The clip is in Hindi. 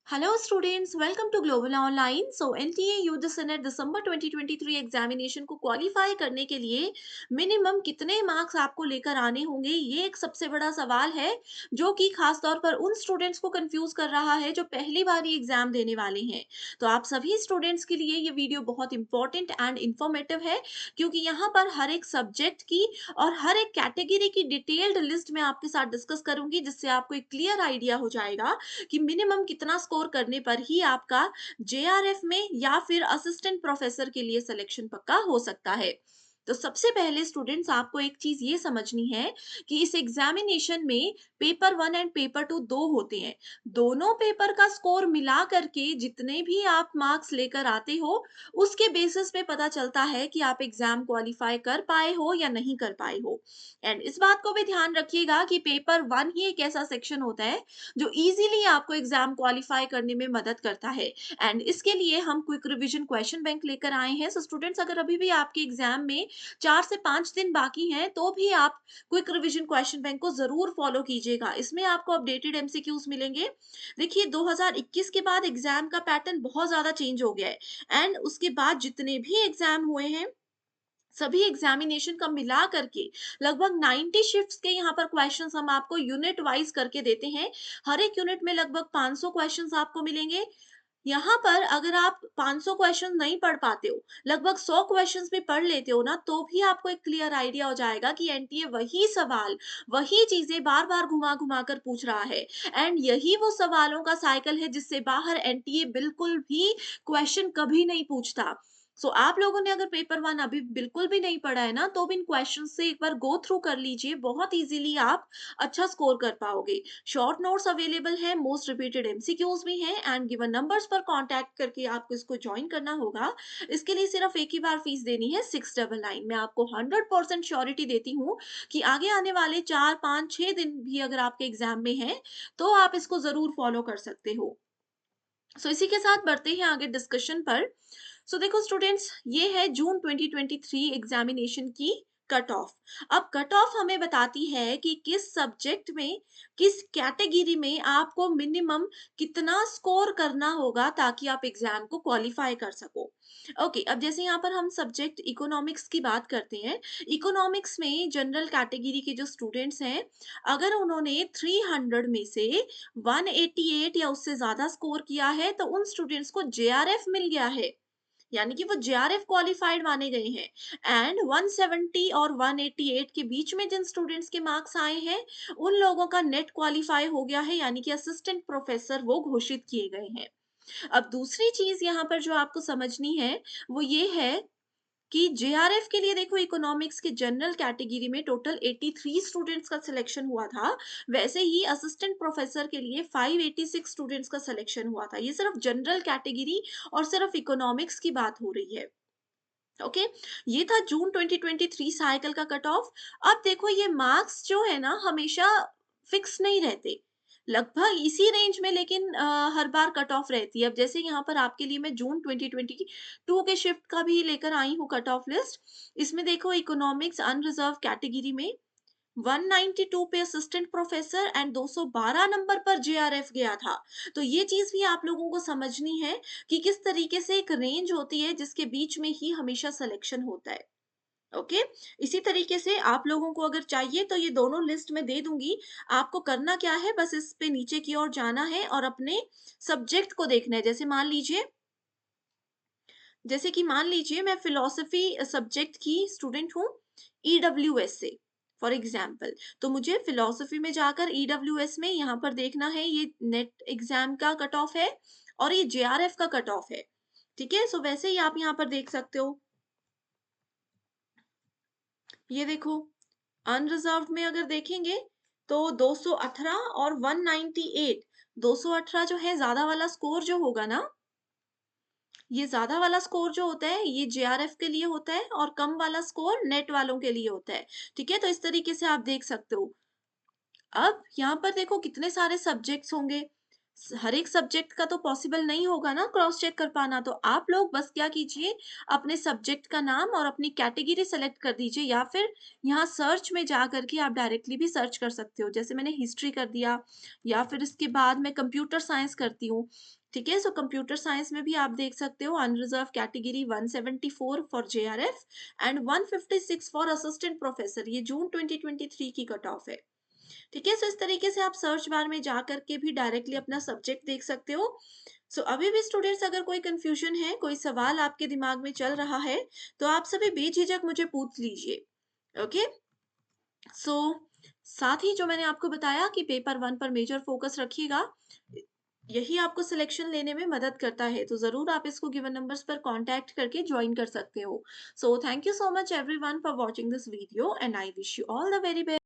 Hello students, welcome to Global Online. So NTA UGC NET दिसंबर 2023 एग्जामिनेशन को क्वालिफाई करने के लिए मिनिमम कितने मार्क्स आपको लेकर आने होंगे, ये एक सबसे बड़ा सवाल है जो कि खास तौर पर उन स्टूडेंट्स को कंफ्यूज कर रहा है जो पहली बार ये एग्जाम देने वाले हैं। तो आप सभी स्टूडेंट्स के लिए ये वीडियो बहुत इंपॉर्टेंट एंड इंफॉर्मेटिव है, क्योंकि यहाँ पर हर एक सब्जेक्ट की और हर एक कैटेगरी की डिटेल्ड लिस्ट मैं आपके साथ डिस्कस करूंगी, जिससे आपको एक क्लियर आइडिया हो जाएगा कि मिनिमम कितना स्कोर करने पर ही आपका जेआरएफ में या फिर असिस्टेंट प्रोफेसर के लिए सिलेक्शन पक्का हो सकता है। तो सबसे पहले स्टूडेंट्स आपको एक चीज ये समझनी है कि इस एग्जामिनेशन में पेपर 1 एंड पेपर 2 दो होते हैं। दोनों पेपर का स्कोर मिला करके जितने भी आप मार्क्स लेकर आते हो, उसके बेसिस पे पता चलता है कि आप एग्जाम क्वालिफाई कर पाए हो या नहीं कर पाए हो। एंड इस बात को भी ध्यान रखिएगा कि पेपर 1 ही एक ऐसा सेक्शन होता है जो इजीली आपको एग्जाम क्वालिफाई करने में मदद करता है। एंड इसके लिए हम क्विक रिवीजन क्वेश्चन बैंक लेकर आए हैं। सो स्टूडेंट्स, अगर अभी भी आपके एग्जाम में 4 से 5 दिन बाकी हैं, तो भी आप क्विक रिवीजन क्वेश्चन बैंक को जरूर फॉलो कीजिएगा। इसमें आपको अपडेटेड एमसीक्यूज मिलेंगे। देखिए, 2021 के बाद एग्जाम का पैटर्न बहुत ज्यादा चेंज हो गया है, एंड उसके बाद जितने भी एग्जाम हुए हैं, सभी एग्जामिनेशन का मिला करके लगभग 90 शिफ्ट्स के यहाँ पर क्वेश्चंस हम आपको यूनिट वाइज करके देते हैं। हर एक यूनिट में लगभग 500 क्वेश्चंस आपको मिलेंगे। यहाँ पर अगर आप 500 क्वेश्चन नहीं पढ़ पाते हो, लगभग 100 क्वेश्चंस भी पढ़ लेते हो ना, तो भी आपको एक क्लियर आइडिया हो जाएगा कि एनटीए वही सवाल, वही चीजें बार बार घुमा घुमा कर पूछ रहा है। एंड यही वो सवालों का साइकिल है जिससे बाहर एनटीए बिल्कुल भी क्वेश्चन कभी नहीं पूछता। सो आप लोगों ने अगर पेपर 1 अभी बिल्कुल भी नहीं पढ़ा है ना, तो भी इन क्वेश्चन से एक बार गो थ्रू कर लीजिए, बहुत इजीली आप अच्छा स्कोर कर पाओगे। शॉर्ट नोट्स अवेलेबल है, मोस्ट रिपीटेड एमसीक्यूज भी हैं, एंड गिवन नंबर्स पर कांटेक्ट करके आपको इसको ज्वाइन करना होगा। इसके लिए सिर्फ एक ही बार फीस देनी है, 699। मैं आपको 100% श्योरिटी देती हूँ कि आगे आने वाले 4 5 6 दिन भी अगर आपके एग्जाम में है, तो आप इसको जरूर फॉलो कर सकते हो। इसी के साथ बढ़ते हैं आगे डिस्कशन पर। देखो स्टूडेंट्स, ये है जून 2023 एग्जामिनेशन की कट ऑफ। अब कट ऑफ हमें बताती है कि किस सब्जेक्ट में, किस कैटेगरी में आपको मिनिमम कितना स्कोर करना होगा ताकि आप एग्जाम को क्वालिफाई कर सको। ओके, अब जैसे यहाँ पर हम सब्जेक्ट इकोनॉमिक्स की बात करते हैं। इकोनॉमिक्स में जनरल कैटेगरी के जो स्टूडेंट्स हैं, अगर उन्होंने 300 में से 188 या उससे ज्यादा स्कोर किया है, तो उन स्टूडेंट्स को जेआरएफ मिल गया है, यानी कि वो जेआरएफ क्वालिफाइड माने गए हैं। एंड 170 और 188 के बीच में जिन स्टूडेंट्स के मार्क्स आए हैं, उन लोगों का नेट क्वालिफाई हो गया है, यानी कि असिस्टेंट प्रोफेसर वो घोषित किए गए हैं। अब दूसरी चीज यहाँ पर जो आपको समझनी है, वो ये है कि जेआरएफ के लिए देखो, इकोनॉमिक्स के जनरल कैटेगरी में टोटल 83 स्टूडेंट्स का सिलेक्शन हुआ था। वैसे ही असिस्टेंट प्रोफेसर के लिए 586 स्टूडेंट्स का सिलेक्शन हुआ था। ये सिर्फ जनरल कैटेगरी और सिर्फ इकोनॉमिक्स की बात हो रही है। ओके, ये था जून 2023 साइकिल का कट ऑफ। अब देखो, ये मार्क्स जो है ना, हमेशा फिक्स नहीं रहते, लगभग इसी रेंज में, लेकिन हर बार कट ऑफ रहती है। अब जैसे यहाँ पर आपके लिए मैं जून 2022 के शिफ्ट का भी लेकर आई हूँ कट ऑफ लिस्ट। इसमें देखो, इकोनॉमिक्स अनरिजर्व कैटेगरी में 192 पे असिस्टेंट प्रोफेसर एंड 212 नंबर पर जेआरएफ गया था। तो ये चीज भी आप लोगों को समझनी है कि किस तरीके से एक रेंज होती है जिसके बीच में ही हमेशा सिलेक्शन होता है। ओके, इसी तरीके से आप लोगों को अगर चाहिए तो ये दोनों लिस्ट में दे दूंगी। आपको करना क्या है, बस इस पे नीचे की ओर जाना है और अपने सब्जेक्ट को देखना है। जैसे कि मान लीजिए मैं फिलोसफी सब्जेक्ट की स्टूडेंट हूँ, ईडब्ल्यूएस से फॉर एग्जाम्पल। तो मुझे फिलोसफी में जाकर ईडब्ल्यूएस में यहाँ पर देखना है, ये नेट एग्जाम का कट ऑफ है और ये जेआरएफ का कट ऑफ है। ठीक है, सो वैसे ही आप यहाँ पर देख सकते हो। ये देखो, अनरिजर्व्ड में अगर देखेंगे तो 218 और 198। 218 जो है ज्यादा वाला स्कोर जो होगा ना, ये ज्यादा वाला स्कोर जो होता है ये जेआरएफ के लिए होता है, और कम वाला स्कोर नेट वालों के लिए होता है। ठीक है, तो इस तरीके से आप देख सकते हो। अब यहाँ पर देखो कितने सारे सब्जेक्ट्स होंगे। हर एक सब्जेक्ट का तो पॉसिबल नहीं होगा ना क्रॉस चेक कर पाना, तो आप लोग बस क्या कीजिए, अपने सब्जेक्ट का नाम और अपनी कैटेगरी सेलेक्ट कर दीजिए, या फिर यहाँ सर्च में जा करके आप डायरेक्टली भी सर्च कर सकते हो। जैसे मैंने हिस्ट्री कर दिया, या फिर इसके बाद मैं कंप्यूटर साइंस करती हूँ। ठीक है, सो कंप्यूटर साइंस में भी आप देख सकते हो unreserved category 174 for JRF and 156 for assistant professor, ये जून 2023 की कट ऑफ है। ठीक है, सो इस तरीके से आप सर्च बार में जा करके भी डायरेक्टली अपना सब्जेक्ट देख सकते हो। सो अभी भी स्टूडेंट्स, अगर कोई कंफ्यूजन है, कोई सवाल आपके दिमाग में चल रहा है, तो आप सभी बेझिझक मुझे पूछ लीजिए। ओके, सो साथ ही जो मैंने आपको बताया कि पेपर वन पर मेजर फोकस रखिएगा, यही आपको सिलेक्शन लेने में मदद करता है, तो जरूर आप इसको गिवन नंबर्स पर कांटेक्ट करके ज्वाइन कर सकते हो। So thank you so much everyone for watching this video and I wish you all the very best.